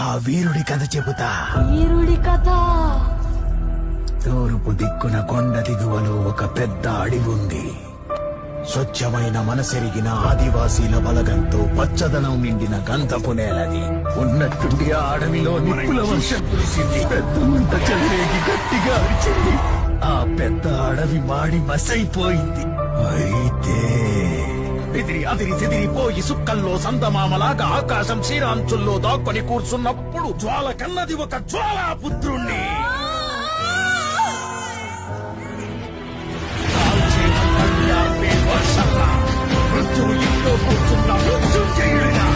ఆ వీరుడి కథ చెబుతా. వీరుడి కథ. తూర్పు దిక్కున కొండ దిగువలో ఒక పెద్ద అడవి ఉంది. స్వచ్ఛమైన మనసెరిగిన ఆదివాసీల బలగంతో పచ్చదనం నిండిన గంధపు నేలది. ఉన్నట్టుండి ఆ అడవిలో నిప్పుల వర్షం కురిసింది. పెద్ద మంట చెలరేగి గట్టిగా అరిచింది. ఆ పెద్ద అడవి మాడి మసైపోయింది. అయితే అదిరి చెదిరిపోయి సుక్కల్లో సందమామలాగా ఆకాశం శ్రీరాంచుల్లో దాక్కుని కూర్చున్నప్పుడు జ్వాల కన్నది ఒక జ్వాలాపుత్రుణ్ణి. మృత్యువు ఇంట్లో కూర్చున్న మృత్యుంజయుడిగా